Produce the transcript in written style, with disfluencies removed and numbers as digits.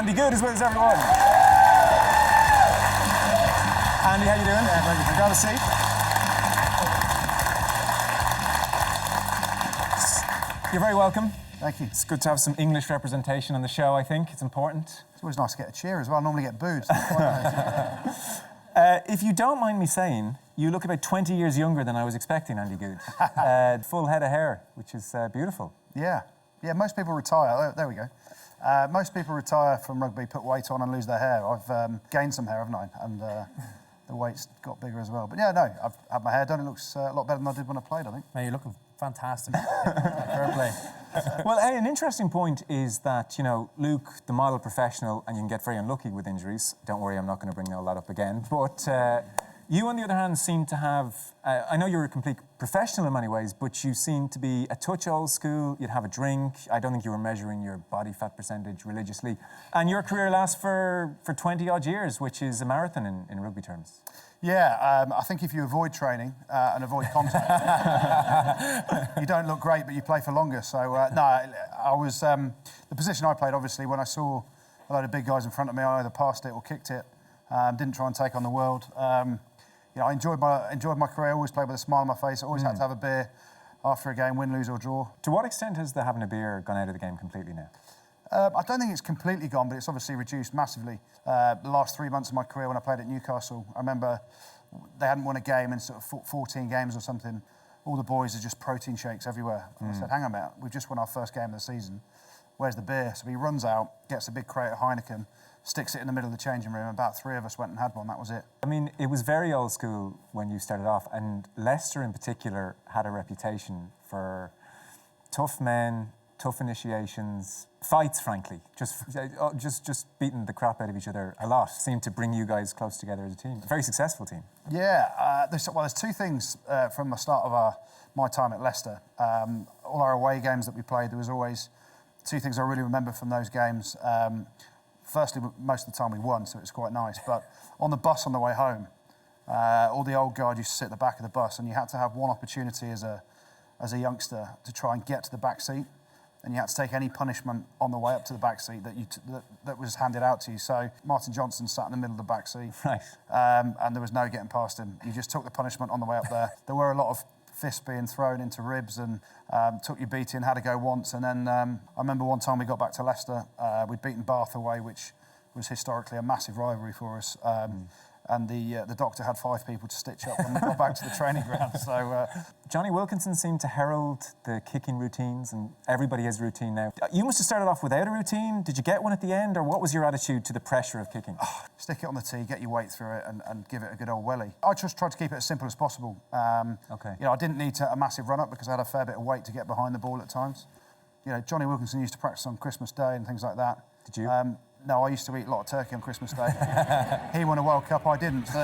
Andy Goode is with us, everyone. Andy, how you doing? Yeah, very good. Grab a seat. You're very welcome. Thank you. It's good to have some English representation on the show, I think. It's important. It's always nice to get a cheer as well. I normally get booed. If you don't mind me saying, you look about 20 years younger than I was expecting, Andy Goode. Full head of hair, which is beautiful. Yeah, most people retire. There we go. Most people retire from rugby, put weight on and lose their hair. I've gained some hair, haven't I? And the weight's got bigger as well. But yeah, no, I've had my hair done. It looks a lot better than I did when I played, I think. Man, you're looking fantastic. Fair play. Well, hey, an interesting point is that, you know, Luke, the model professional, and you can get very unlucky with injuries. Don't worry, I'm not going to bring all that up again. But you, on the other hand, seem to have... I know you're a complete professional in many ways, but you seem to be a touch old school. You'd have a drink. I don't think you were measuring your body fat percentage religiously. And your career lasts for 20-odd years, which is a marathon in rugby terms. Yeah, I think if you avoid training and avoid contact, you don't look great, but you play for longer. So, no, I was... the position I played, obviously, when I saw a load of big guys in front of me, I either passed it or kicked it. Didn't try and take on the world. You know, I enjoyed my career. I always played with a smile on my face. I always had to have a beer after a game, win, lose or draw. To what extent has the having a beer gone out of the game completely now? I don't think it's completely gone, but it's obviously reduced massively. The last 3 months of my career when I played at Newcastle, I remember they hadn't won a game in sort of 14 games or something. All the boys are just protein shakes everywhere. And I said, hang on a minute, we've just won our first game of the season. Where's the beer? So he runs out, gets a big crate of Heineken, sticks it in the middle of the changing room, and about 3 of us went and had one. That was it. I mean, it was very old school when you started off, and Leicester in particular had a reputation for tough men, tough initiations, fights, frankly. Just beating the crap out of each other a lot seemed to bring you guys close together as a team. A very successful team. Yeah, there's 2 things from the start of my time at Leicester. All our away games that we played, there was always 2 things I really remember from those games. Firstly, most of the time we won, so it was quite nice. But on the bus on the way home, all the old guard used to sit at the back of the bus, and you had to have one opportunity as a youngster to try and get to the back seat, and you had to take any punishment on the way up to the back seat that was handed out to you. So Martin Johnson sat in the middle of the back seat, right. And there was no getting past him. You just took the punishment on the way up there. There were a lot of fists being thrown into ribs and took your beating, had to go once. And then I remember one time we got back to Leicester, we'd beaten Bath away, which was historically a massive rivalry for us. And the doctor had 5 people to stitch up when we got back to the training ground. So Johnny Wilkinson seemed to herald the kicking routines, and everybody has a routine now. You must have started off without a routine. Did you get one at the end, or what was your attitude to the pressure of kicking? Stick it on the tee, get your weight through it, and give it a good old welly. I just tried to keep it as simple as possible. Okay. You know, I didn't need a massive run-up because I had a fair bit of weight to get behind the ball at times. You know, Johnny Wilkinson used to practice on Christmas Day and things like that. Did you? No, I used to eat a lot of turkey on Christmas Day. He won a World Cup, I didn't. So.